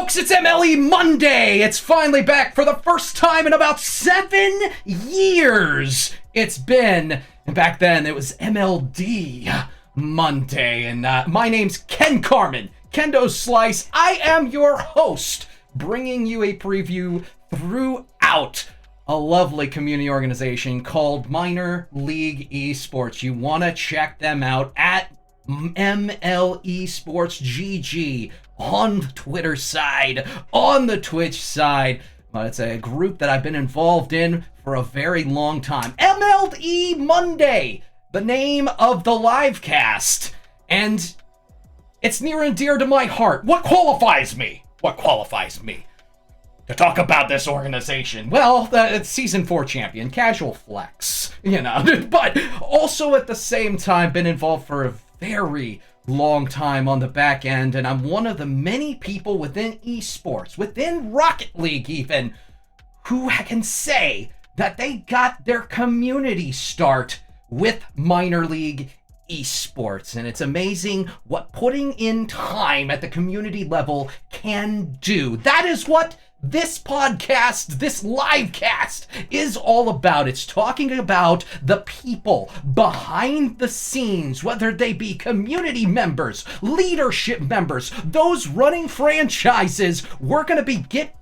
folks, it's MLE Monday. It's finally back for the first time in about 7 years. It's been, and back then it was MLD Monday. And my name's Ken Carmen, Kendo Slice. I am your host, bringing you a preview throughout a lovely community organization called Minor League Esports. You want to check them out at MLE Sports GG on the Twitter side, on the Twitch side. It's a group that I've been involved in for a very long time. MLE Monday, the name of the live cast, and it's near and dear to my heart. What qualifies me? What qualifies me to talk about this organization? Well, it's Season 4 champion, casual flex, but also at the same time been involved for a very long time on the back end, and I'm one of the many people within esports, within Rocket League even, who can say that they got their community start with Minor League Esports. And it's amazing what putting in time at the community level can do. That is what this podcast, this live cast, is all about. It's talking about the people behind the scenes, whether they be community members, leadership members, those running franchises. We're gonna get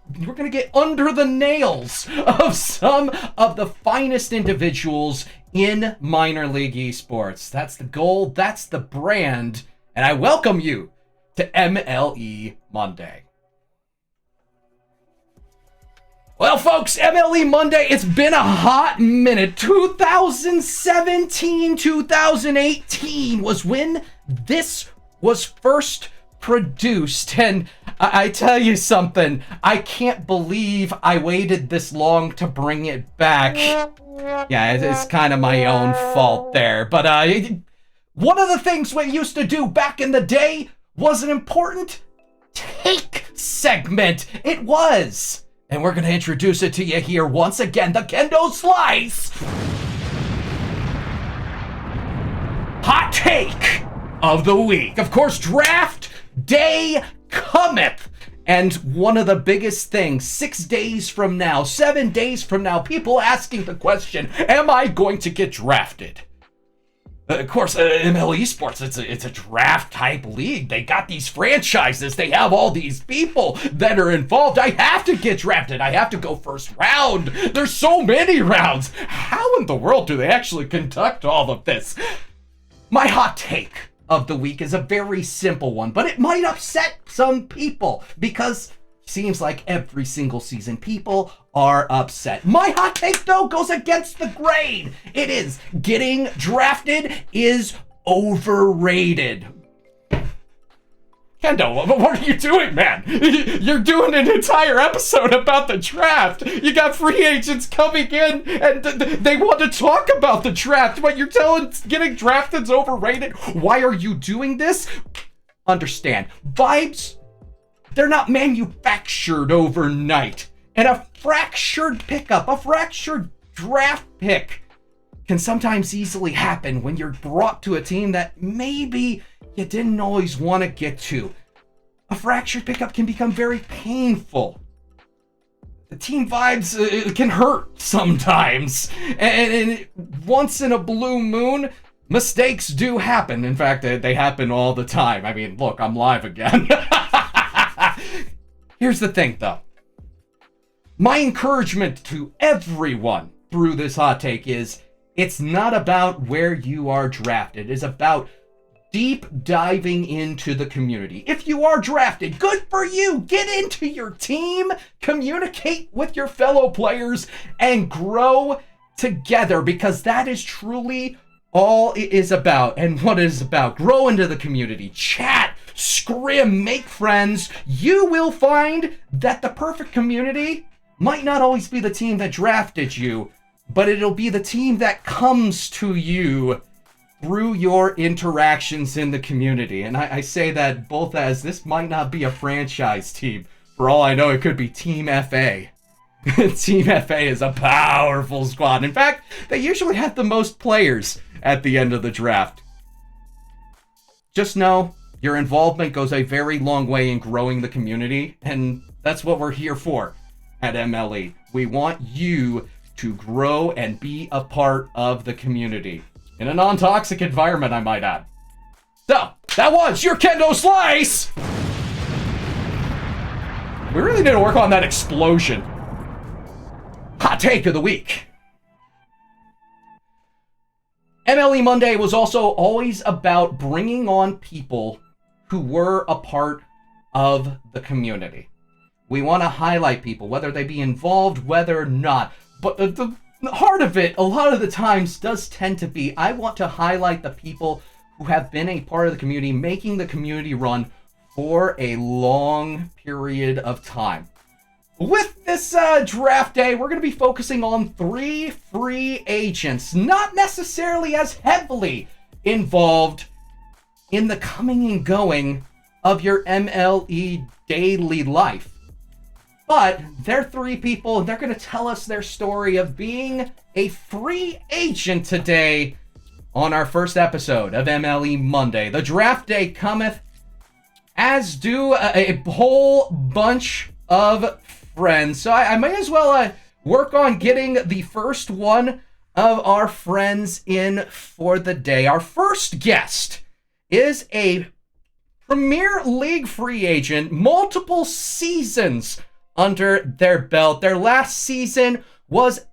under the nails of some of the finest individuals in Minor League Esports. That's the goal, that's the brand, and I welcome you to MLE Monday. Well, folks, MLE Monday, it's been a hot minute. 2017, 2018 was when this was first produced. And I tell you something, I can't believe I waited this long to bring it back. Yeah, it's kind of my own fault there. But one of the things we used to do back in the day was an important take segment. It was. And we're going to introduce it to you here once again, the Kendo Slice Hot Take of the Week. Of course, Draft Day COMETH. And one of the biggest things, 6 days from now, 7 days from now, people asking the question, am I going to get drafted? Of course, MLE Esports, it's a draft type league. They got these franchises. They have all these people that are involved. I have to get drafted. I have to go first round. There's so many rounds. How in the world do they actually conduct all of this? My hot take of the week is a very simple one, but it might upset some people because seems like every single season people are upset. My hot take, though, goes against the grain. It is getting drafted is overrated. Kendo, what are you doing, man? You're doing an entire episode about the draft. You got free agents coming in, and they want to talk about the draft, but you're telling getting drafted's overrated? Why are you doing this? Understand, vibes, they're not manufactured overnight. And a fractured pickup, a fractured draft pick can sometimes easily happen when you're brought to a team that maybe you didn't always want to get to. A fractured pickup can become very painful. The team vibes can hurt sometimes. And once in a blue moon, mistakes do happen. In fact, they happen all the time. I mean, look, I'm live again. Here's the thing, though. My encouragement to everyone through this hot take is it's not about where you are drafted. It's about deep diving into the community. If you are drafted, good for you. Get into your team, communicate with your fellow players, and grow together, because that is truly all it is about and what it is about. Grow into the community, chat, scrim, make friends. You will find that the perfect community might not always be the team that drafted you, but it'll be the team that comes to you through your interactions in the community. And I say that both as this might not be a franchise team. For all I know, it could be Team FA. Team FA is a powerful squad. In fact, they usually have the most players at the end of the draft. Just know Your involvement goes a very long way in growing the community, and that's what we're here for at MLE. We want you to grow and be a part of the community in a non-toxic environment, I might add. So, that was your Kendo Slice! We really need to work on that explosion. Hot take of the week. MLE Monday was also always about bringing on people who were a part of the community. We want to highlight people, whether they be involved, whether or not. But the heart of it, a lot of the times, does tend to be, I want to highlight the people who have been a part of the community, making the community run for a long period of time. With this draft day, we're going to be focusing on 3 free agents, not necessarily as heavily involved in the coming and going of your MLE daily life. But they're 3 people, and they're going to tell us their story of being a free agent today on our first episode of MLE Monday. The draft day cometh, as do a whole bunch of friends. So I may as well work on getting the first one of our friends in for the day. Our first guest is a Premier League free agent, multiple seasons under their belt. Their last season was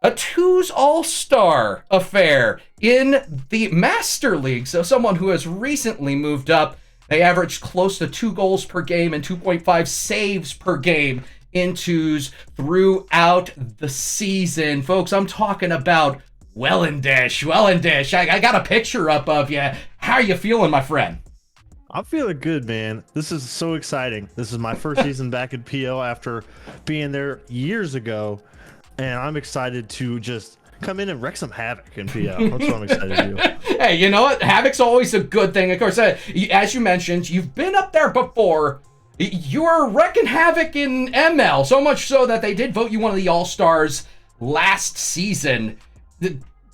a 2's All-Star affair in the Master League. So someone who has recently moved up. They averaged close to 2 goals per game and 2.5 saves per game in 2s throughout the season. Folks, I'm talking about Wellendish. I got a picture up of you. How are you feeling, my friend? I'm feeling good, man. This is so exciting. This is my first season back in PL after being there years ago, and I'm excited to just come in and wreak some havoc in PL. That's what I'm excited to do. Hey, you know what? Havoc's always a good thing. Of course, as you mentioned, you've been up there before. You were wrecking havoc in ML, so much so that they did vote you one of the All-Stars last season.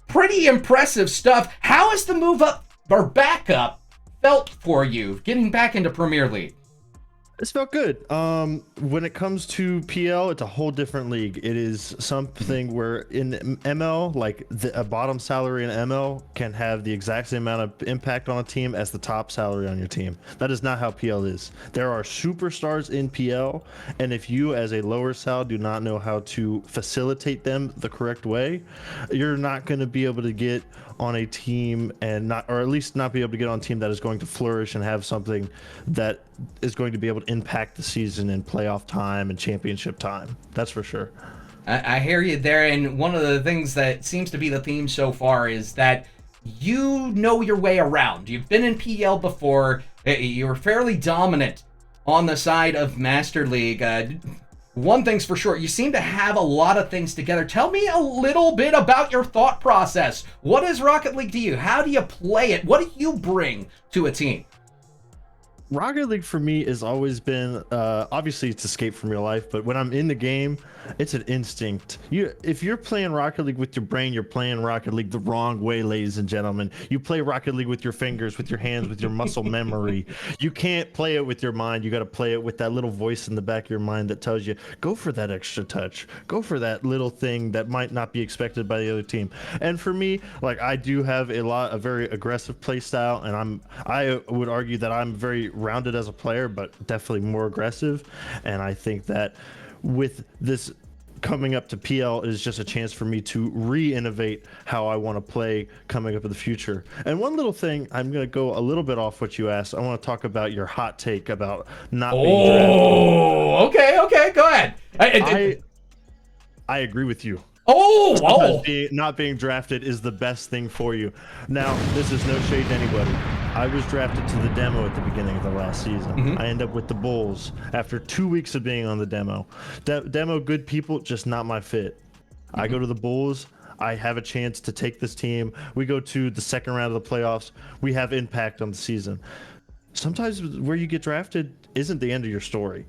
Pretty impressive stuff. How has the move up, or back up, felt for you, getting back into Premier League? It's felt good. When it comes to PL, it's a whole different league. It is something where in ML, like a bottom salary in ML can have the exact same amount of impact on a team as the top salary on your team. That is not how PL is. There are superstars in PL, and if you as a lower sal do not know how to facilitate them the correct way, you're not going to be able to get on a team and not, or at least not be able to get on a team that is going to flourish and have something that is going to be able to impact the season in playoff time and championship time. That's for sure. I hear you there, and one of the things that seems to be the theme so far is that you know your way around. You've been in PL before. You're fairly dominant on the side of Master League. One thing's for sure, you seem to have a lot of things together. Tell me a little bit about your thought process. What is Rocket League to you? How do you play it? What do you bring to a team? Rocket League for me has always been, obviously it's escape from real life, but when I'm in the game, it's an instinct. If you're playing Rocket League with your brain, you're playing Rocket League the wrong way, ladies and gentlemen. You play Rocket League with your fingers, with your hands, with your muscle memory. You can't play it with your mind. You got to play it with that little voice in the back of your mind that tells you, go for that extra touch. Go for that little thing that might not be expected by the other team. And for me, like, I do have a very aggressive play style, and I would argue that I'm very rounded as a player, but definitely more aggressive. And I think that with this coming up to PL is just a chance for me to re-innovate how I want to play coming up in the future. And one little thing, I'm going to go a little bit off what you asked. I want to talk about your hot take about not being drafted. Okay, go ahead. I agree with you. Not being drafted is the best thing for you. Now, this is no shade to anybody. I was drafted to the demo at the beginning of the last season. I end up with the Bulls after 2 weeks of being on the demo. Demo, good people, just not my fit. I go to the Bulls. I have a chance to take this team. We go to the second round of the playoffs. We have impact on the season. Sometimes where you get drafted isn't the end of your story.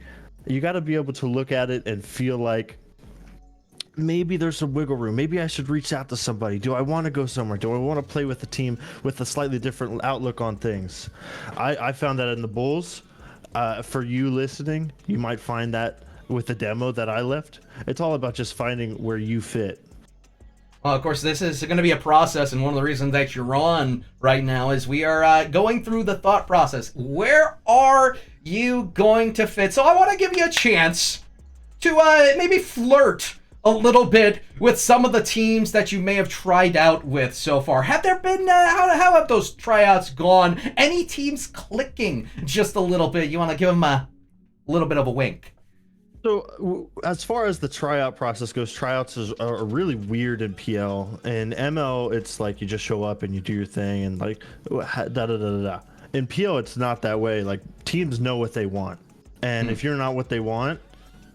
You got to be able to look at it and feel like maybe there's some wiggle room. Maybe I should reach out to somebody. Do I want to go somewhere? Do I want to play with a team with a slightly different outlook on things? I found that in the Bulls. For you listening, you might find that with the demo that I left. It's all about just finding where you fit. Well, of course, this is going to be a process, and one of the reasons that you're on right now is we are going through the thought process. Where are you going to fit? So I want to give you a chance to maybe flirt a little bit with some of the teams that you may have tried out with so far. Have there been, how have those tryouts gone? Any teams clicking just a little bit? You want to give them a little bit of a wink? So as far as the tryout process goes, tryouts are really weird in PL. In ML, it's like you just show up and you do your thing and like da da da da da. In PL, it's not that way. Like teams know what they want, and if you're not what they want,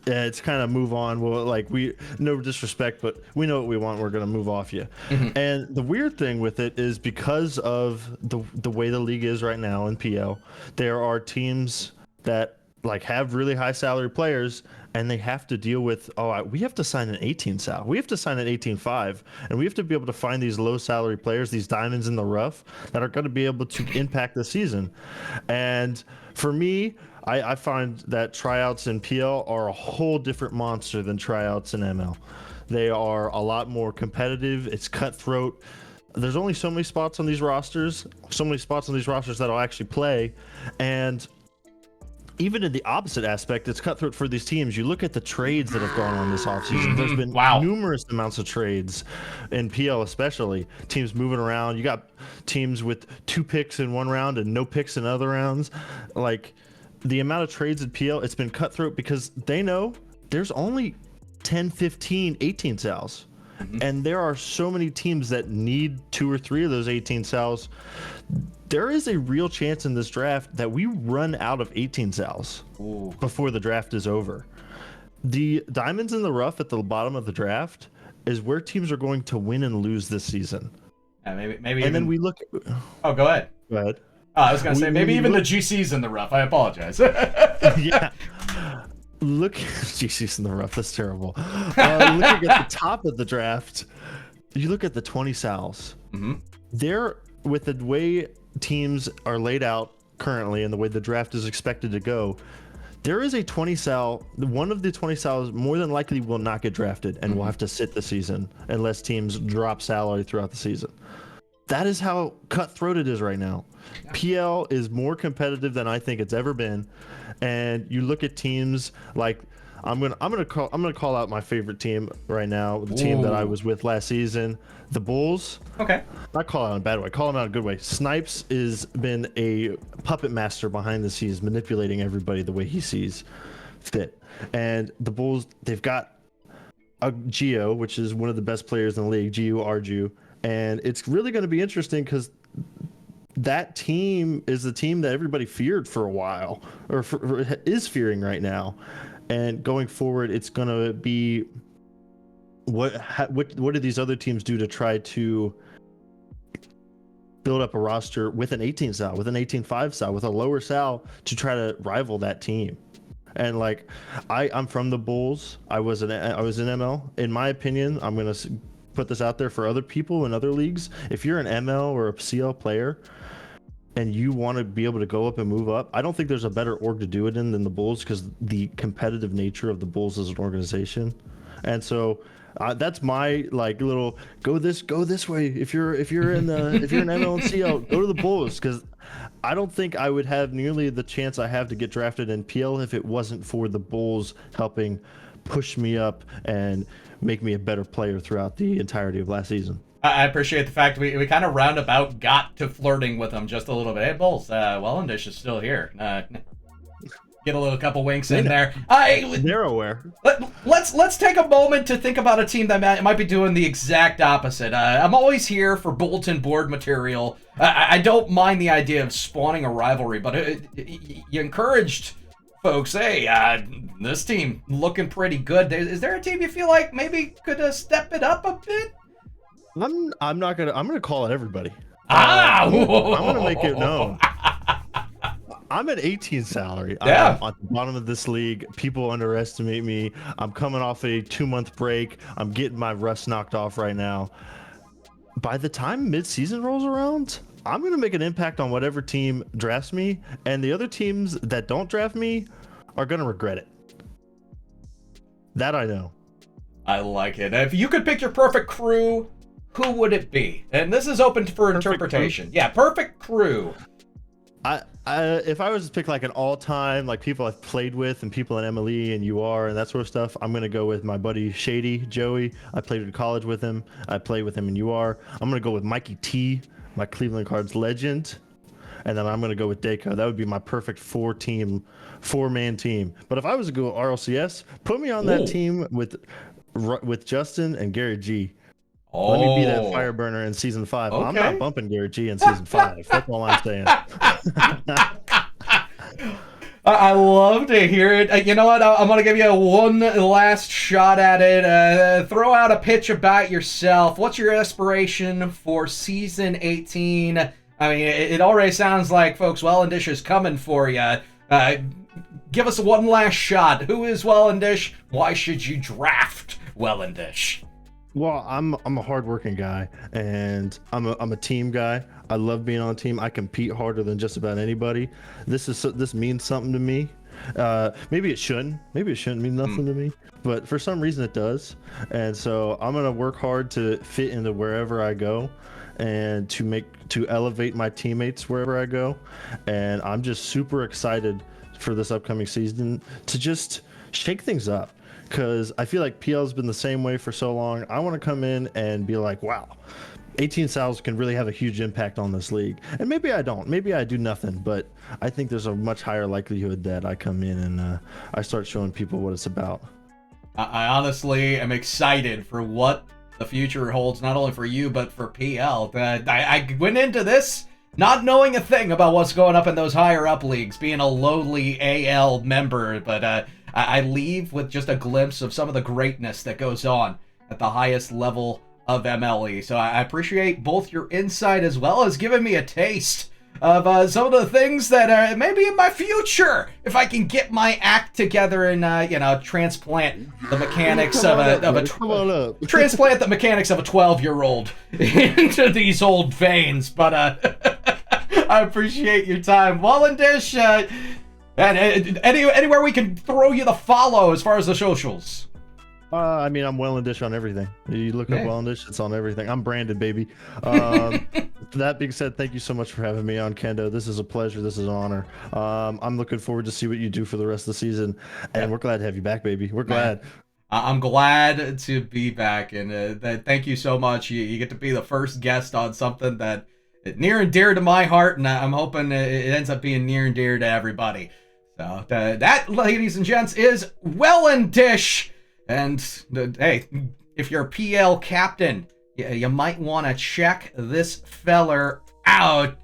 it's kind of move on. Well, like no disrespect, but we know what we want. We're gonna move off you. And the weird thing with it is because of the way the league is right now in PL, there are teams that like have really high salary players, and they have to deal with, we have to sign an 18 sal. We have to sign an 18.5, and we have to be able to find these low salary players, these diamonds in the rough that are going to be able to impact the season. And for me, I find that tryouts in PL are a whole different monster than tryouts in ML. They are a lot more competitive. It's cutthroat. There's only so many spots on these rosters, that'll actually play. And even in the opposite aspect, it's cutthroat for these teams. You look at the trades that have gone on this offseason. There's been numerous amounts of trades in PL, especially teams moving around. You got teams with 2 picks in one round and no picks in other rounds. Like the amount of trades in PL, it's been cutthroat because they know there's only 10, 15, 18 sals. And there are so many teams that need 2 or 3 of those 18 sals. There is a real chance in this draft that we run out of 18 sals before the draft is over. The diamonds in the rough at the bottom of the draft is where teams are going to win and lose this season. Maybe. And even... then we look. Oh, go ahead. Go ahead. I was going to say maybe even the GCs in the rough. I apologize. Yeah. Look, GC's in the rough. That's terrible. Looking at the top of the draft, you look at the 20 sals. They're, with the way teams are laid out currently and the way the draft is expected to go, there is a 20 sal. One of the 20 sals more than likely will not get drafted and will have to sit the season unless teams drop salary throughout the season. That is how cutthroat it is right now. PL is more competitive than I think it's ever been, and you look at teams like I'm gonna call out my favorite team right now, the team that I was with last season, the Bulls. Okay. Not call out in a bad way, call them out in a good way. Snipes has been a puppet master behind the scenes, manipulating everybody the way he sees fit. And the Bulls, they've got a Geo, which is one of the best players in the league, Geo Arju. And it's really going to be interesting because that team is the team that everybody feared for a while, or is fearing right now. And going forward, it's going to be what do these other teams do to try to build up a roster with an 18 sal, with an 18.5 sal, with a lower sal to try to rival that team. And like, I'm from the Bulls. I was in ML. In my opinion, I'm going to put this out there for other people in other leagues. If you're an ML or a CL player and you want to be able to go up and move up, I don't think there's a better org to do it in than the Bulls, because the competitive nature of the Bulls as an organization. And so that's my like little go this way. If you're an ML and CL, go to the Bulls, because I don't think I would have nearly the chance I have to get drafted in PL if it wasn't for the Bulls helping push me up and make me a better player throughout the entirety of last season. I appreciate the fact we kind of roundabout got to flirting with them just a little bit. Hey, Bulls, Wellendish is still here. Get a little couple winks in there. They're aware. Let's take a moment to think about a team that might be doing the exact opposite. I'm always here for bulletin board material. I don't mind the idea of spawning a rivalry, but you encouraged folks, hey, this team looking pretty good. Is there a team you feel like maybe could step it up a bit? I'm gonna call it everybody. I'm gonna make it known. I'm at 18 salary. Yeah. I'm at the bottom of this league. People underestimate me. I'm coming off a 2-month break. I'm getting my rust knocked off right now. By the time mid-season rolls around, I'm going to make an impact on whatever team drafts me, and the other teams that don't draft me are going to regret it. That I know. I like it. If you could pick your perfect crew, who would it be? And this is open for interpretation. Yeah, perfect crew. If I was to pick like an all-time, like people I've played with and people in MLE and UR and that sort of stuff, I'm gonna go with my buddy Shady Joey. I played in college with him. I played with him in UR. I'm gonna go with Mikey T, my Cleveland Cards legend, and then I'm gonna go with Dako. That would be my perfect four-man team. But if I was to go RLCS, put me on that team with Justin and Gary G. Oh. Let me be that fire burner in season 5. Okay. I'm not bumping Gary G in season 5. That's all I'm saying. I love to hear it. You know what? I'm going to give you one last shot at it. Throw out a pitch about yourself. What's your aspiration for season 18? I mean, it already sounds like, folks, Wellandish is coming for you. Give us one last shot. Who is Wellandish? Why should you draft Wellandish? Well, I'm a hardworking guy, and I'm a team guy. I love being on a team. I compete harder than just about anybody. This means something to me. Maybe it shouldn't. Maybe it shouldn't mean nothing to me, but for some reason it does. And so I'm gonna work hard to fit into wherever I go, and to elevate my teammates wherever I go. And I'm just super excited for this upcoming season to just shake things up. Because I feel like PL's been the same way for so long. I want to come in and be like, wow, 18 Sals can really have a huge impact on this league. And maybe I don't. Maybe I do nothing. But I think there's a much higher likelihood that I come in and I start showing people what it's about. I honestly am excited for what the future holds, not only for you, but for PL. I went into this not knowing a thing about what's going up in those higher up leagues, being a lowly AL member, but I leave with just a glimpse of some of the greatness that goes on at the highest level of MLE. So I appreciate both your insight as well as giving me a taste of some of the things that are maybe in my future, if I can get my act together and transplant the mechanics transplant the mechanics of a 12-year-old into these old veins. But I appreciate your time, Wellandish. And anywhere we can throw you the follow as far as the socials. I mean, I'm Wellandish on everything. You look up Wellandish, it's on everything. I'm branded, baby. That being said, thank you so much for having me on, Kendo. This is a pleasure. This is an honor. I'm looking forward to see what you do for the rest of the season, and we're glad to have you back, baby. We're glad. I'm glad to be back, and thank you so much. You get to be the first guest on something that is near and dear to my heart, and I'm hoping it ends up being near and dear to everybody. So that, ladies and gents, is Wellandish. And hey, if you're a PL captain, you might want to check this feller out.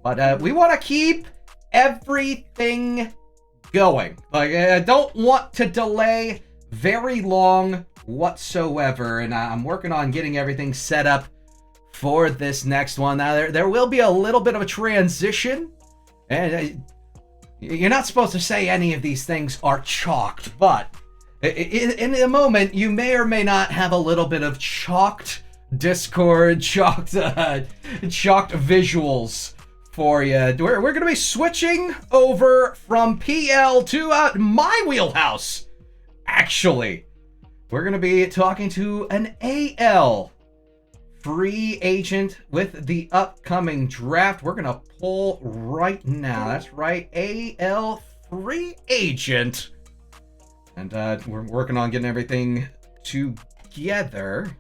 But we want to keep everything going. Like, I don't want to delay very long whatsoever. And I'm working on getting everything set up for this next one. Now, there will be a little bit of a transition. And you're not supposed to say any of these things are chalked, but in a moment, you may or may not have a little bit of chalked Discord, chalked visuals for you. We're going to be switching over from PL to my wheelhouse. Actually, we're going to be talking to an AL free agent with the upcoming draft. We're going to pull right now. That's right, AL free agent. And we're working on getting everything together.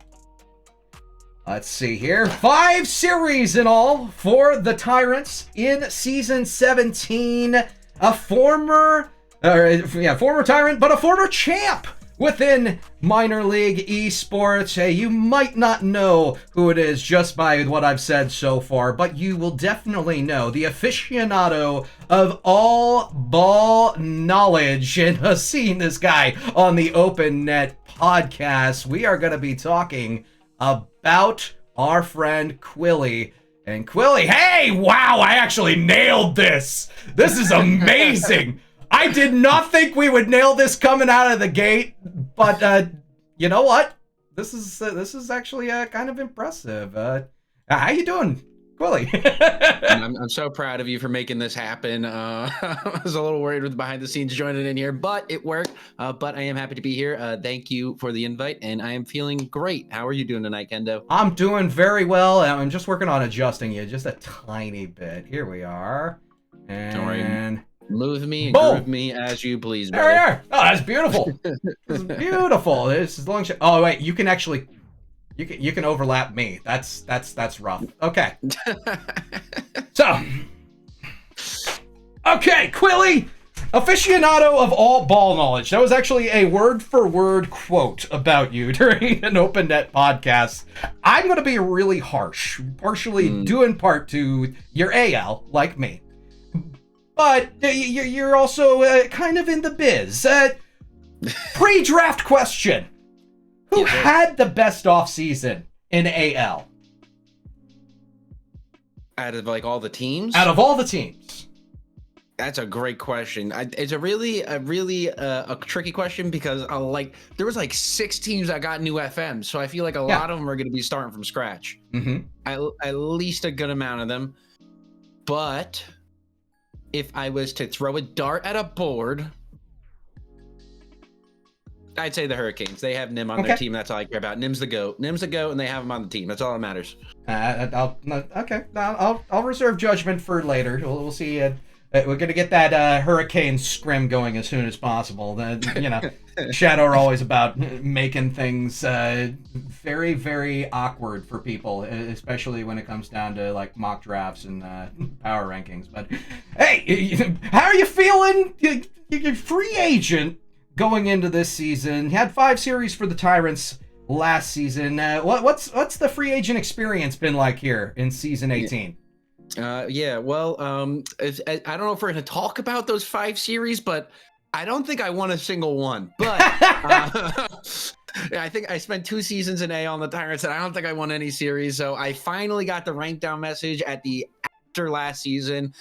Let's see here. 5 series in all for the Tyrants in Season 17. A former Tyrant, but a former champ within minor league esports. Hey, you might not know who it is just by what I've said so far, but you will definitely know the aficionado of all ball knowledge. And seeing this guy on the Open Net podcast, we are going to be talking about our friend Quilly. And Quilly, hey, wow, I actually nailed this. This is amazing. I did not think we would nail this coming out of the gate, but you know what? This is actually kind of impressive. How you doing, Quilly? I'm so proud of you for making this happen. I was a little worried with behind the scenes joining in here, but it worked. But I am happy to be here. Thank you for the invite, and I am feeling great. How are you doing tonight, Kendo? I'm doing very well. I'm just working on adjusting you just a tiny bit. Here we are. And move me and boom. groove me as you please, there brother. we are. Oh, that's beautiful. This is beautiful. This is long shot. Oh wait, you can actually, you can overlap me. That's rough. Okay. So, okay, Quilly, aficionado of all ball knowledge. That was actually a word-for-word quote about you during an Open Net podcast. I'm going to be really harsh, partially due in part to your AL, like me. But you're also kind of in the biz. Pre-draft question. Who had the best offseason in AL? Out of like all the teams? Out of all the teams. That's a great question. It's a really tricky question because there was like 6 teams that got new FMs, so I feel like a lot of them are going to be starting from scratch. At least a good amount of them. But if I was to throw a dart at a board, I'd say the Hurricanes. They have Nim on their team. That's all I care about. Nim's the GOAT. Nim's the GOAT, and they have him on the team. That's all that matters. I'll reserve judgment for later. We'll see. We're gonna get that hurricane scrim going as soon as possible. Shadow are always about making things very, very awkward for people, especially when it comes down to like mock drafts and power rankings. But hey, how are you feeling? You're free agent going into this season. You had 5 series for the Tyrants last season. What's the free agent experience been like here in season 18? I don't know if we're going to talk about those 5 series, but I don't think I won a single one. But I think I spent 2 seasons in A on the Tyrants, and I don't think I won any series. So I finally got the rank down message after last season,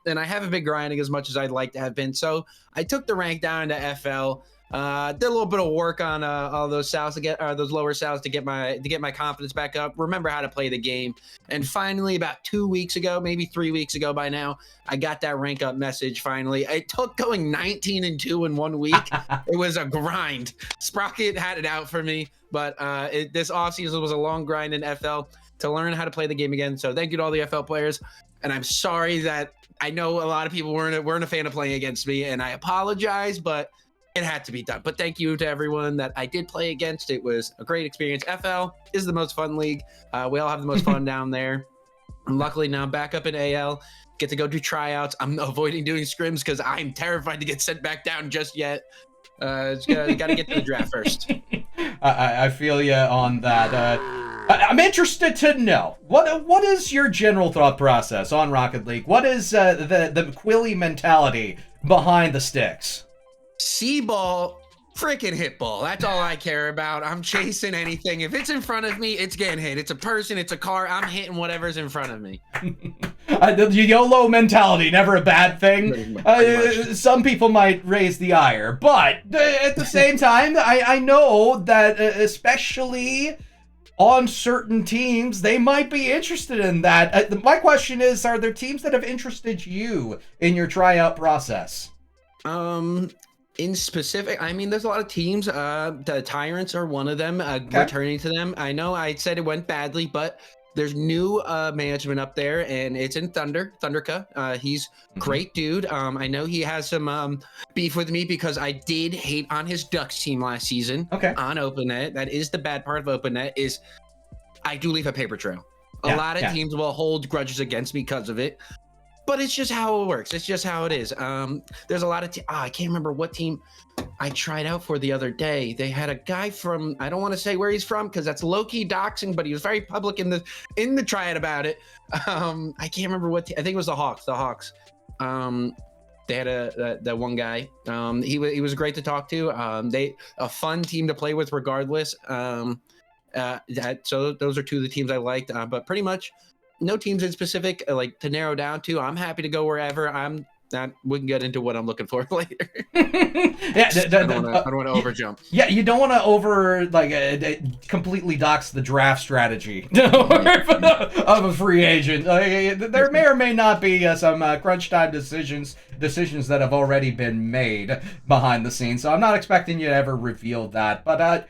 and I haven't been grinding as much as I'd like to have been. So I took the rank down to FL. Did a little bit of work on all those salves those lower salves to get my confidence back up. Remember how to play the game, and finally, about 2 weeks ago, maybe 3 weeks ago by now, I got that rank up message. Finally, it took going 19-2 in 1 week. It was a grind. Sprocket had it out for me, but this offseason was a long grind in FL to learn how to play the game again. So thank you to all the FL players, and I'm sorry that I know a lot of people weren't a fan of playing against me, and I apologize, but it had to be done. But thank you to everyone that I did play against. It was a great experience. FL is the most fun league. We all have the most fun down there. And luckily now I'm back up in AL. Get to go do tryouts. I'm avoiding doing scrims because I'm terrified to get sent back down just yet. You got to get to the draft first. I feel you on that. I'm interested to know what is your general thought process on Rocket League? What is the Quilly mentality behind the sticks? C-ball, freaking hit ball. That's all I care about. I'm chasing anything. If it's in front of me, it's getting hit. It's a person, it's a car. I'm hitting whatever's in front of me. The YOLO mentality, never a bad thing. Some people might raise the ire, but at the same time, I know that especially on certain teams, they might be interested in that. My question is, are there teams that have interested you in your tryout process? In specific, I mean, there's a lot of teams. The Tyrants are one of them. Returning to them, I know I said it went badly, but there's new management up there, and it's in Thunderka. He's great dude. I know he has some beef with me because I did hate on his Ducks team last season on OpenNet. That is the bad part of OpenNet, is I do leave a paper trail. A lot of teams will hold grudges against me because of it. But it's just how it works. It's just how it is. There's a lot of I can't remember what team I tried out for the other day. They had a guy from, I don't want to say where he's from because that's low-key doxing, but he was very public in the tryout about it. I can't remember what I think it was the Hawks. They had that one guy. He was great to talk to. A fun team to play with regardless. So those are 2 of the teams I liked. But pretty much no teams in specific like to narrow down to. I'm happy to go wherever. We can get into what I'm looking for later. Yeah, I don't want to overjump. Yeah, you don't want to completely dox the draft strategy of a free agent. There may or may not be some crunch time decisions that have already been made behind the scenes. So I'm not expecting you to ever reveal that, but.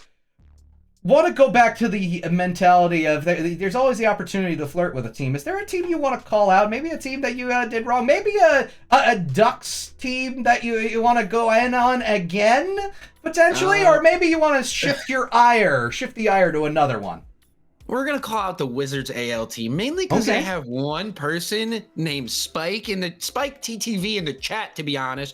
Want to go back to the mentality of there's always the opportunity to flirt with a team. Is there a team you want to call out? Maybe a team that you did wrong? Maybe a Ducks team that you want to go in on again, potentially? Or maybe you want to shift the ire to another one? We're going to call out the Wizards AL team, mainly because they have one person named Spike TTV in the chat, to be honest,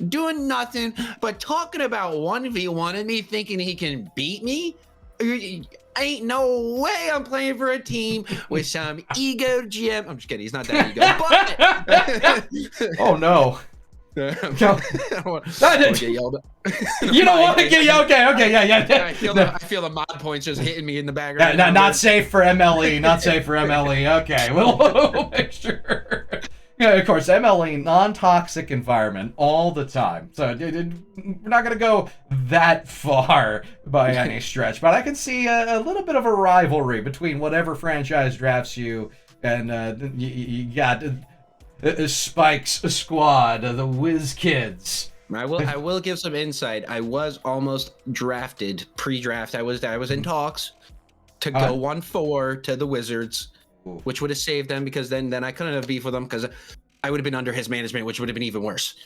doing nothing but talking about 1v1 and me thinking he can beat me. Ain't no way I'm playing for a team with some ego GM. I'm just kidding. He's not that ego. But oh no. I don't want to get yelled at. You don't want to get yelled at. Okay, yeah. I feel the mod points just hitting me in the background. Not safe for MLE. Not safe for MLE. Okay, we'll make sure. Yeah, of course, MLE, non-toxic environment all the time. So we're not going to go that far by any stretch. But I can see a little bit of a rivalry between whatever franchise drafts you and you got Spike's squad, the Whiz Kids. I will give some insight. I was almost drafted, pre-draft. I was in talks to go 1-4 to the Wizards. Which would have saved them because then I couldn't have beef with them because I would have been under his management, which would have been even worse.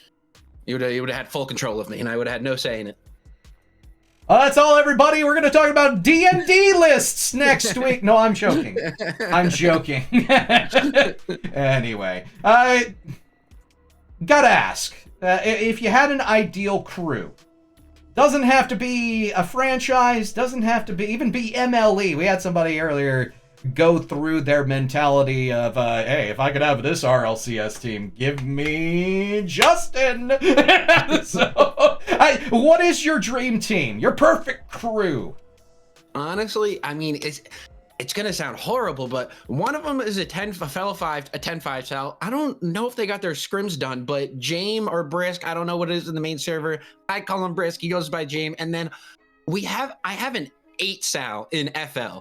He would have had full control of me, and I would have had no say in it. That's all, everybody. We're going to talk about D&D lists next week. No, I'm joking. Anyway, gotta ask, if you had an ideal crew, doesn't have to be a franchise, doesn't have to even be MLE. We had somebody earlier go through their mentality of, hey, if I could have this RLCS team, give me Justin. So, what is your dream team? Your perfect crew? Honestly, I mean, it's gonna sound horrible, but one of them is a 10-5 cell. I don't know if they got their scrims done, but James or Brisk, I don't know what it is in the main server. I call him Brisk. He goes by James, and then I have an 8 Sal in FL.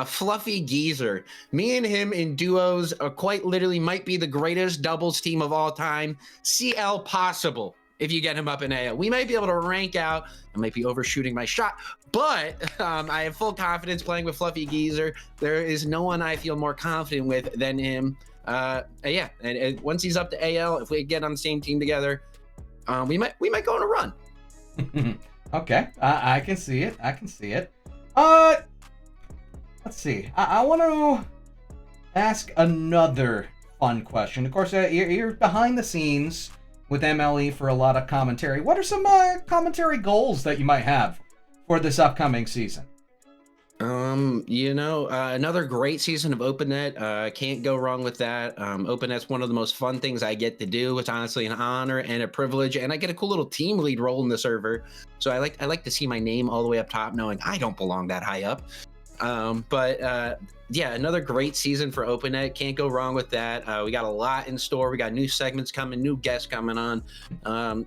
Fluffy Geezer. Me and him in duos are quite literally might be the greatest doubles team of all time. CL possible if you get him up in AO. We might be able to rank out. I might be overshooting my shot, but I have full confidence playing with Fluffy Geezer. There is no one I feel more confident with than him. Yeah, and once he's up to AL, if we get on the same team together, we might go on a run. Okay, I can see it. Let's see. I want to ask another fun question. Of course, you're behind the scenes with MLE for a lot of commentary. What are some commentary goals that you might have for this upcoming season? Another great season of OpenNet. Can't go wrong with that. OpenNet's one of the most fun things I get to do. It's honestly an honor and a privilege, and I get a cool little team lead role in the server. So I like to see my name all the way up top, knowing I don't belong that high up. Yeah, another great season for OpenNet. Can't go wrong with that. We got a lot in store. We got new segments coming, new guests coming on.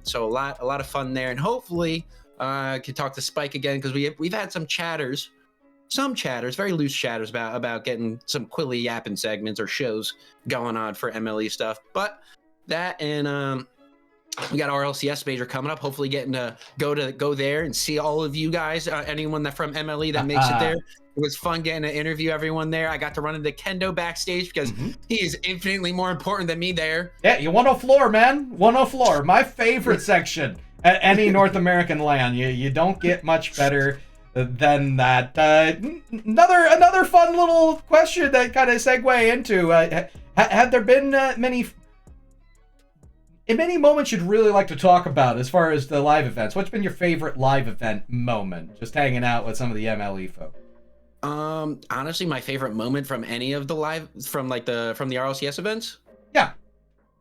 So a lot of fun there, and hopefully can talk to Spike again because we've had some chatters, very loose chatters about getting some Quilly yapping segments or shows going on for MLE stuff. But that and we got RLCS major coming up. Hopefully, getting to go there and see all of you guys. Anyone that from MLE that makes it there. It was fun getting to interview everyone there. I got to run into Kendo backstage because he is infinitely more important than me there. Yeah, you 1-0 floor, man. 1-0 floor. My favorite section at any North American LAN. You don't get much better than that. Another fun little question that kind of segue into. Have there been many moments you'd really like to talk about as far as the live events? What's been your favorite live event moment? Just hanging out with some of the MLE folk. Honestly, my favorite moment from any of the from the RLCS events. Yeah.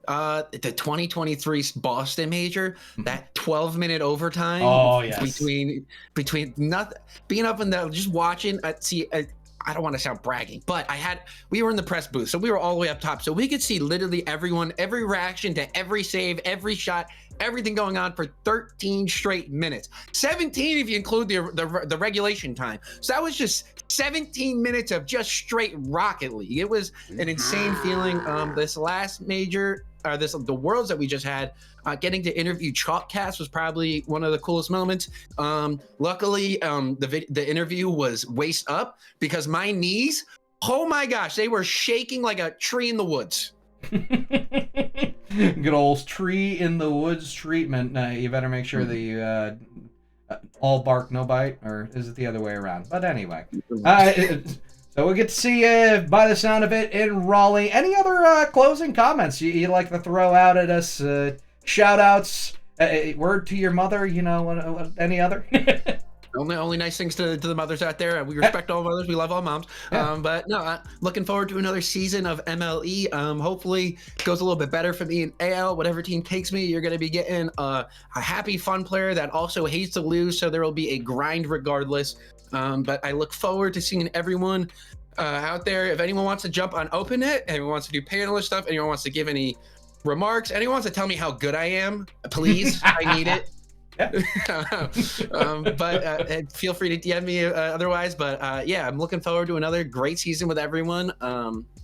The 2023 Boston major, that 12-minute overtime. Oh yes. Between nothing, being up in the just watching. I don't want to sound bragging, but we were in the press booth, so we were all the way up top, so we could see literally everyone, every reaction to every save, every shot, everything going on for 13 straight minutes. 17 if you include the regulation time. So that was just 17 minutes of just straight Rocket League. It was an insane feeling. This last major, the Worlds that we just had, getting to interview Chalkcast was probably one of the coolest moments. Luckily, the interview was waist up because my knees, oh my gosh, they were shaking like a tree in the woods. Good old tree in the woods treatment. You better make sure that you all bark, no bite, or is it the other way around? But anyway, so we'll get to see you, by the sound of it, in Raleigh. Any other closing comments you'd like to throw out at us? Shout outs, word to your mother, any other? Only nice things to the mothers out there. We respect all mothers. We love all moms. Yeah. But no, looking forward to another season of MLE. Hopefully it goes a little bit better for me in AL. Whatever team takes me, you're going to be getting a happy, fun player that also hates to lose. So there will be a grind regardless. But I look forward to seeing everyone out there. If anyone wants to jump on OpenNet, anyone wants to do panelist stuff, anyone wants to give any remarks, anyone wants to tell me how good I am, please, I need it. But feel free to DM me otherwise. But yeah, I'm looking forward to another great season with everyone.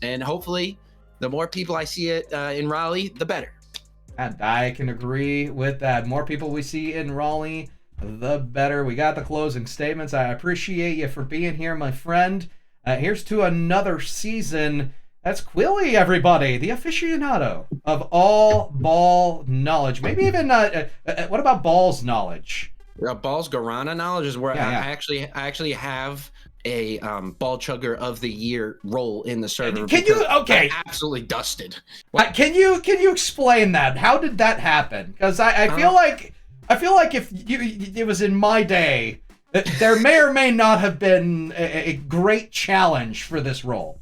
And hopefully, the more people I see it in Raleigh, the better. And I can agree with that. More people we see in Raleigh, the better. We got the closing statements. I appreciate you for being here, my friend. Here's to another season. That's Quilly, everybody, the aficionado of all ball knowledge. Maybe even, what about balls knowledge? Balls Guarana knowledge is where Yeah. I actually have a ball chugger of the year role in the server. Can you, okay. I'm absolutely dusted. Can you explain that? How did that happen? Because I feel like if it was in my day, there may or may not have been a great challenge for this role.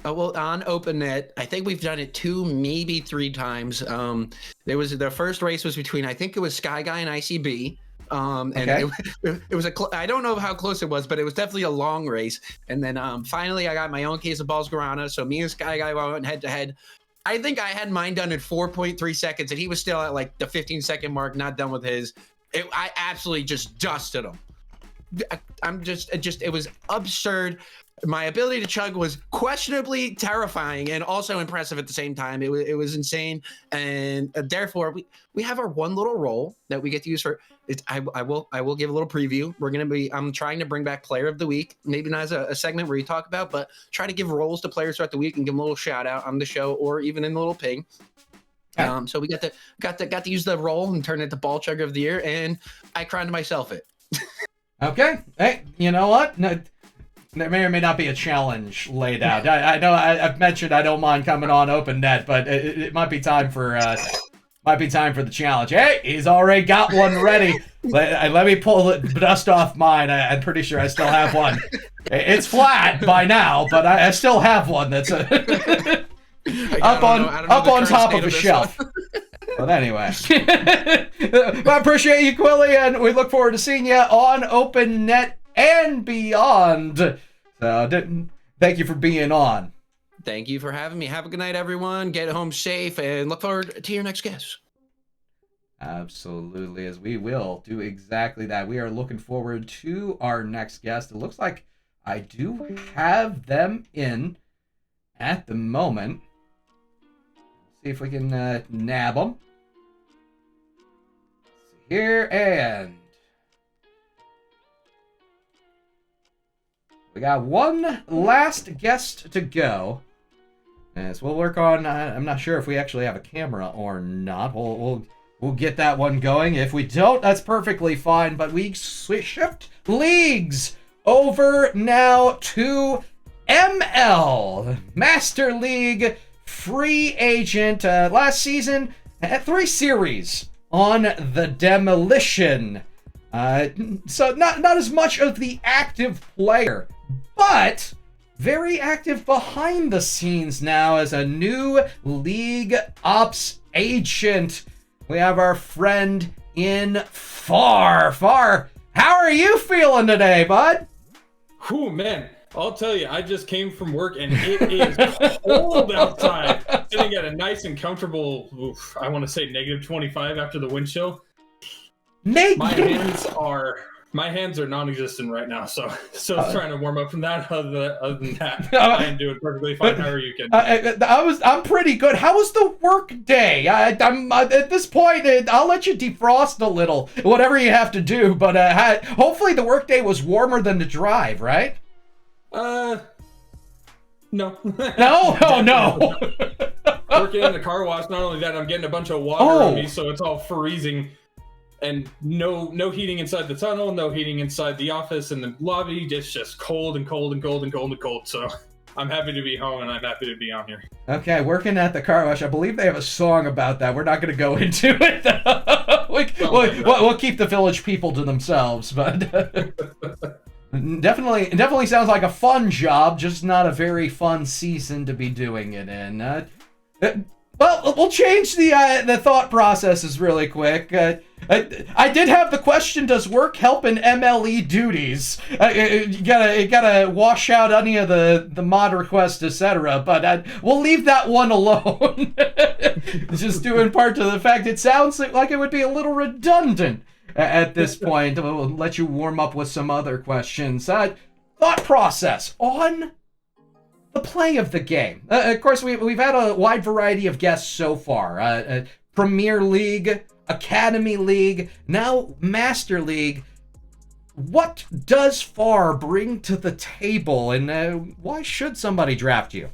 Well, on OpenNet, I think we've done it 2, maybe 3 times. There was the first race was between, I think it was Sky Guy and ICB. And Okay. it was I don't know how close it was, but it was definitely a long race. And then finally I got my own case of Balls Guarana. So me and Sky Guy went head to head. I think I had mine done in 4.3 seconds, and he was still at like the 15-second mark, not done with his. I absolutely just dusted him. It was absurd. My ability to chug was questionably terrifying and also impressive at the same time. It was insane, and therefore we have our one little role that we get to use for it. I will give a little preview. I'm trying to bring back Player of the Week, maybe not as a segment where you talk about, but try to give roles to players throughout the week and give them a little shout out on the show or even in the little ping. Okay. So we got to use the role and turn it to Ball Chugger of the Year, and I crowned myself it. Okay. Hey, you know what? No, there may or may not be a challenge laid out. I know I've mentioned I don't mind coming on OpenNet, but it might be time for the challenge. Hey, he's already got one ready. Let me pull the dust off mine. I'm pretty sure I still have one. It's flat by now, but I still have one that's up on top of a shelf. But anyway, I appreciate you, Quilly, and we look forward to seeing you on OpenNet and beyond. So, thank you for being on. Thank you for having me. Have a good night, everyone. Get home safe, and look forward to your next guest. Absolutely, as we will do exactly that. We are looking forward to our next guest. It looks like I do have them in at the moment. See if we can nab them. Here, and we got one last guest to go. Yes, we'll work on. I'm not sure if we actually have a camera or not. We'll get that one going. If we don't, that's perfectly fine. But we shift leagues over now to ML Master League Free Agent. Last season had 3 series on the demolition. So not as much of the active player, but very active behind the scenes now as a new league ops agent. We have our friend in Far. How are you feeling today, bud? Whew, man. I'll tell you, I just came from work and it is cold outside. Sitting at a nice and comfortable, I want to say -25 after the wind chill. My hands are non-existent right now, so trying to warm up from that. Other than that, I am doing perfectly fine. How are you, Ken? I'm pretty good. How was the work day? I'm at this point. I'll let you defrost a little, whatever you have to do. But hopefully the work day was warmer than the drive, right? No. No? Oh, no. Working in the car wash, not only that, I'm getting a bunch of water on me, so it's all freezing. And no heating inside the tunnel, no heating inside the office and the lobby. It's just cold and cold and cold and cold and cold. So I'm happy to be home and I'm happy to be on here. Okay, working at the car wash. I believe they have a song about that. We're not going to go into it. We'll keep the village people to themselves, but definitely sounds like a fun job, just not a very fun season to be doing it in. Well, we'll change the thought processes really quick. I did have the question: does work help in MLE duties? You gotta wash out any of the mod requests, etc. But we'll leave that one alone. Just due in part to the fact it sounds like it would be a little redundant at this point. We'll let you warm up with some other questions. Thought process on the play of the game. Of course, we've had a wide variety of guests so far. Premier League, Academy League, now Master League. What does FAR bring to the table, and why should somebody draft you?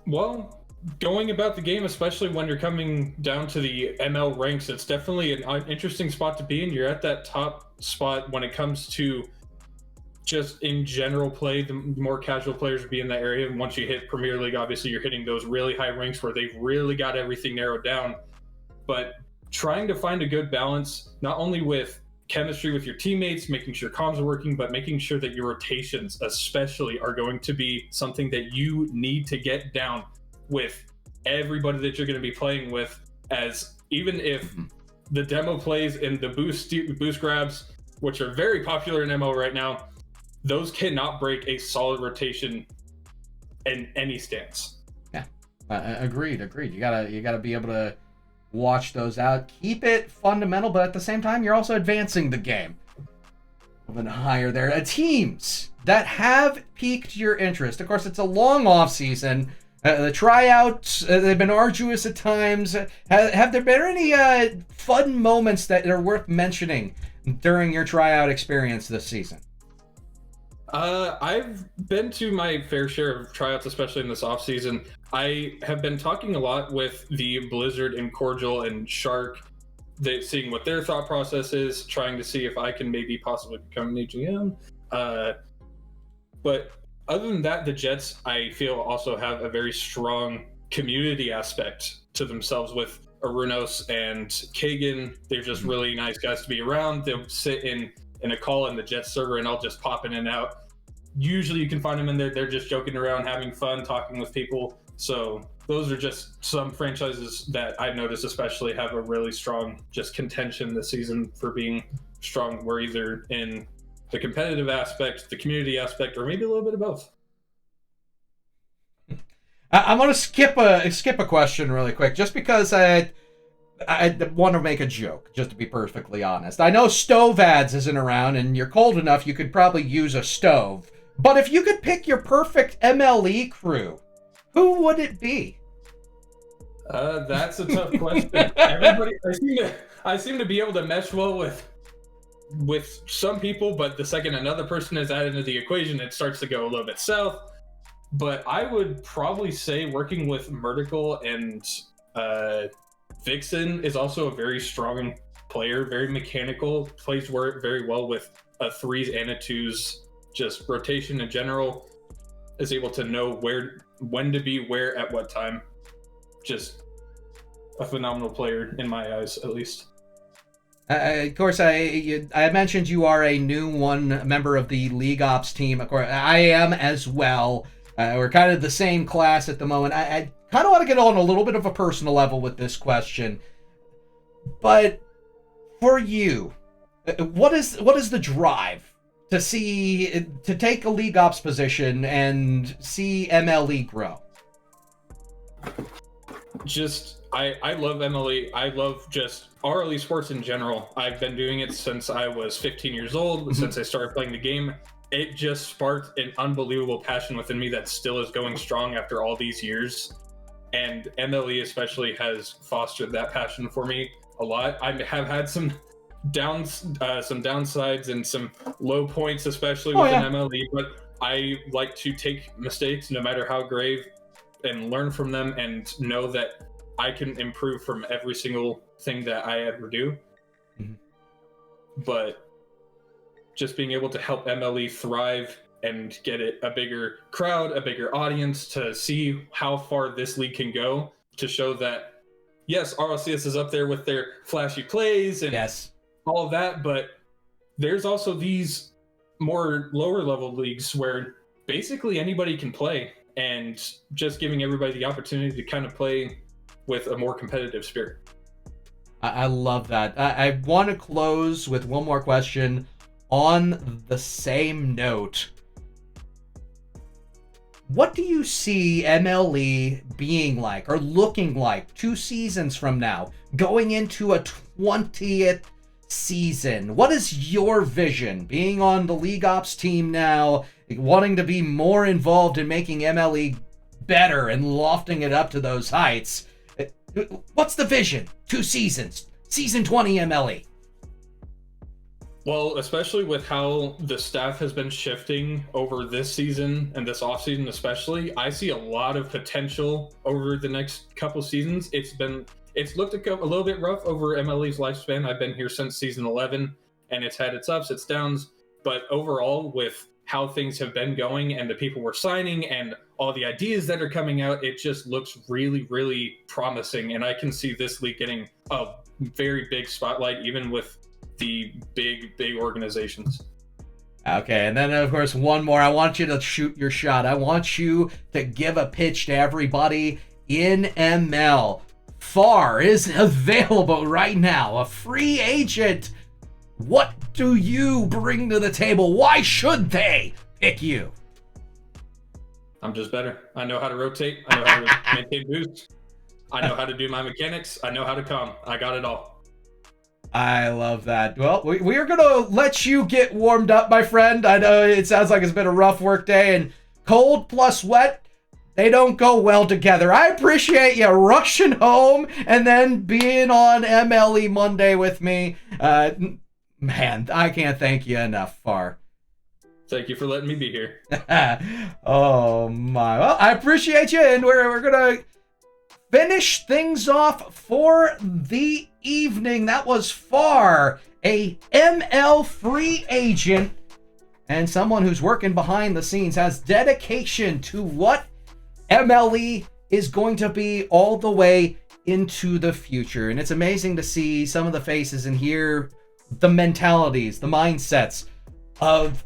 Well, going about the game, especially when you're coming down to the ML ranks, it's definitely an interesting spot to be in. You're at that top spot when it comes to just in general play. The more casual players would be in that area, and once you hit Premier League, obviously you're hitting those really high ranks where they've really got everything narrowed down. But trying to find a good balance, not only with chemistry with your teammates, making sure comms are working, but making sure that your rotations especially are going to be something that you need to get down with everybody that you're going to be playing with. As even if the demo plays and the boost grabs, which are very popular in ML right now, those cannot break a solid rotation in any stance. Yeah, agreed. You gotta be able to watch those out, keep it fundamental, but at the same time, you're also advancing the game. A little bit higher there. Teams that have piqued your interest. Of course, it's a long off season. The tryouts, they've been arduous at times. Have there been any fun moments that are worth mentioning during your tryout experience this season? I've been to my fair share of tryouts, especially in this off season. I have been talking a lot with the Blizzard and Cordial and Shark, seeing what their thought process is, trying to see if I can maybe possibly become an AGM. But other than that, the Jets, I feel, also have a very strong community aspect to themselves with Arunos and Kagan. They're just really nice guys to be around. They'll sit in a call in the Jets server and I'll just pop in and out. Usually you can find them in there. They're just joking around, having fun, talking with people. So those are just some franchises that I've noticed especially have a really strong just contention this season for being strong. We're either in the competitive aspect, the community aspect, or maybe a little bit of both. I'm going to skip a question really quick, just because I want to make a joke, just to be perfectly honest. I know Stove Ads isn't around, and you're cold enough, you could probably use a stove. But if you could pick your perfect MLE crew, who would it be? That's a tough question. Everybody, I seem to be able to mesh well with some people, but the second another person is added into the equation, it starts to go a little bit south. But I would probably say working with Murtical and Vixen is also a very strong player, very mechanical, plays very well with a 3s and a 2s, just rotation in general, is able to know when to be where at what time. Just a phenomenal player in my eyes, at least. Of course, I mentioned you are a new one member of the League Ops team. Of course, I am as well. We're kind of the same class at the moment. I kind of want to get on a little bit of a personal level with this question. But for you, what is the drive to take a league ops position and see MLE grow? Just I love MLE. I love just RLE sports in general. I've been doing it since I was 15 years old, since I started playing the game. It just sparked an unbelievable passion within me that still is going strong after all these years. And MLE especially has fostered that passion for me a lot. I have had some downsides and some low points, especially within MLE, but I like to take mistakes, no matter how grave, and learn from them and know that I can improve from every single thing that I ever do. But just being able to help MLE thrive and get it a bigger crowd, a bigger audience, to see how far this league can go, to show that, yes, RLCS is up there with their flashy plays and all of that, but there's also these more lower level leagues where basically anybody can play, and just giving everybody the opportunity to kind of play with a more competitive spirit. I love that. I want to close with one more question on the same note. What do you see MLE being like or looking like 2 seasons from now, going into a 20th season? What is your vision, being on the League Ops team now, wanting to be more involved in making MLE better and lofting it up to those heights? What's the vision? 2 seasons, season 20 MLE. Well, especially with how the staff has been shifting over this season and this offseason especially, I see a lot of potential over the next couple seasons. It's looked a little bit rough over MLE's lifespan. I've been here since season 11, and it's had its ups, its downs. But overall, with how things have been going and the people we're signing and all the ideas that are coming out, it just looks really, really promising. And I can see this league getting a very big spotlight, even with the big organizations. Okay, and then of course one more. I want you to shoot your shot. I want you to give a pitch to everybody in ML. FAR is available right now, a free agent. What do you bring to the table? Why should they pick you? I'm just better. I know how to rotate. I know how to maintain boost. I know how to do my mechanics. I know how to calm. I got it all. I love that. Well, we are going to let you get warmed up, my friend. I know it sounds like it's been a rough work day, and cold plus wet, they don't go well together. I appreciate you rushing home and then being on MLE Monday with me. Man, I can't thank you enough, FAR. Thank you for letting me be here. Oh, my. Well, I appreciate you, and we're going to finish things off for the evening. That was FAR, a ML free agent and someone who's working behind the scenes, has dedication to what MLE is going to be all the way into the future. And it's amazing to see some of the faces and hear the mentalities, the mindsets of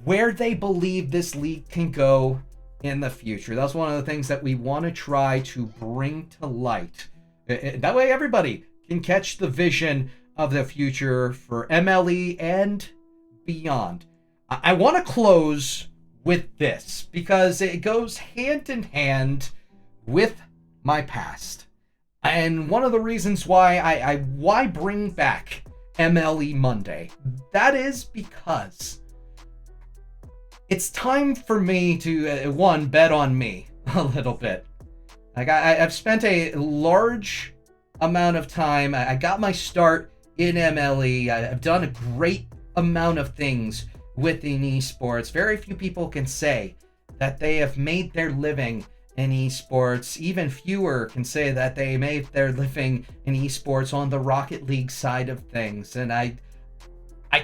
where they believe this league can go in the future. That's one of the things that we want to try to bring to light. That way everybody can catch the vision of the future for MLE and beyond. I want to close with this because it goes hand in hand with my past. And one of the reasons why why bring back MLE Monday, that is because it's time for me to, one, bet on me a little bit. Like I've spent a large amount of time. I got my start in MLE. I've done a great amount of things within esports. Very few people can say that they have made their living in esports. Even fewer can say that they made their living in esports on the Rocket League side of things. And I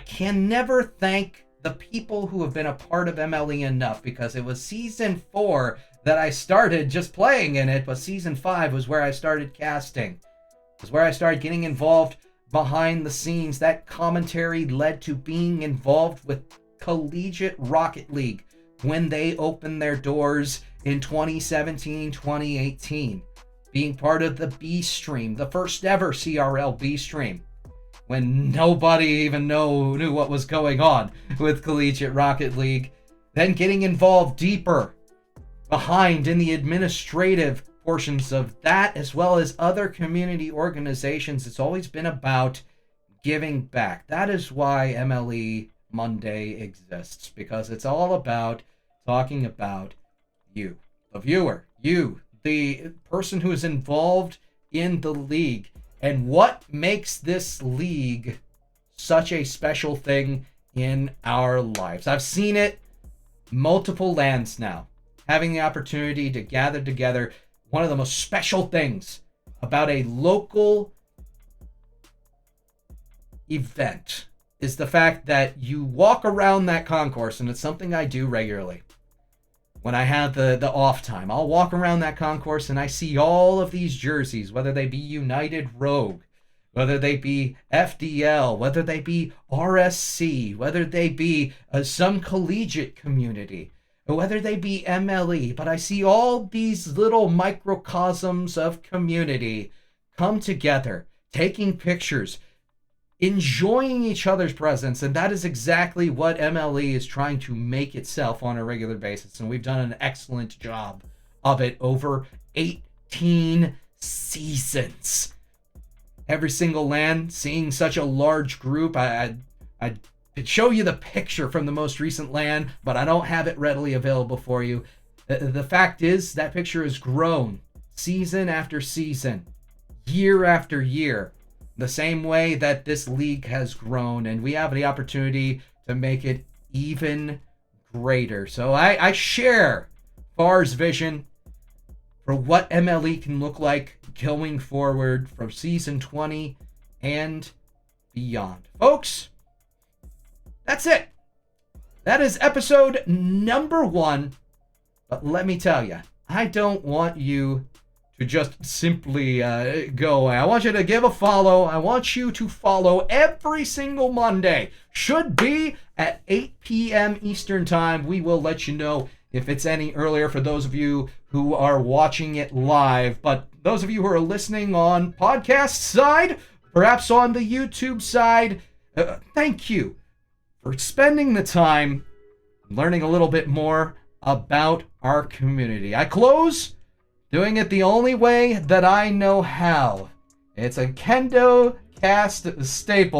can never thank the people who have been a part of MLE enough, because it was season 4 that I started just playing in it, but season 5 was where I started casting. It was where I started getting involved behind the scenes. That commentary led to being involved with Collegiate Rocket League when they opened their doors in 2017, 2018. Being part of the B stream, the first ever CRL B stream. when nobody even knew what was going on with Collegiate Rocket League. Then getting involved deeper behind in the administrative portions of that, as well as other community organizations. It's always been about giving back. That is why MLE Monday exists, because it's all about talking about you, the viewer, you, the person who is involved in the league, and what makes this league such a special thing in our lives. I've seen it multiple lands now, having the opportunity to gather together. One of the most special things about a local event is the fact that you walk around that concourse, and it's something I do regularly. When I have the off time, I'll walk around that concourse and I see all of these jerseys, whether they be United Rogue, whether they be FDL, whether they be RSC, whether they be some collegiate community, or whether they be MLE. But I see all these little microcosms of community come together, taking pictures, enjoying each other's presence, and that is exactly what MLE is trying to make itself on a regular basis, and we've done an excellent job of it over 18 seasons. Every single LAN, seeing such a large group. I could show you the picture from the most recent LAN, but I don't have it readily available for you. The fact is, that picture has grown season after season, year after year, the same way that this league has grown, and we have the opportunity to make it even greater. So I share Far's vision for what MLE can look like going forward from season 20 and beyond. Folks, that's it. That is episode number 1. But let me tell you, I don't want you to just simply go away. I want you to give a follow. I want you to follow every single Monday. Should be at 8 p.m. Eastern Time. We will let you know if it's any earlier for those of you who are watching it live. But those of you who are listening on podcast side, perhaps on the YouTube side, thank you for spending the time learning a little bit more about our community. I close doing it the only way that I know how. It's a Kendo Cast staple.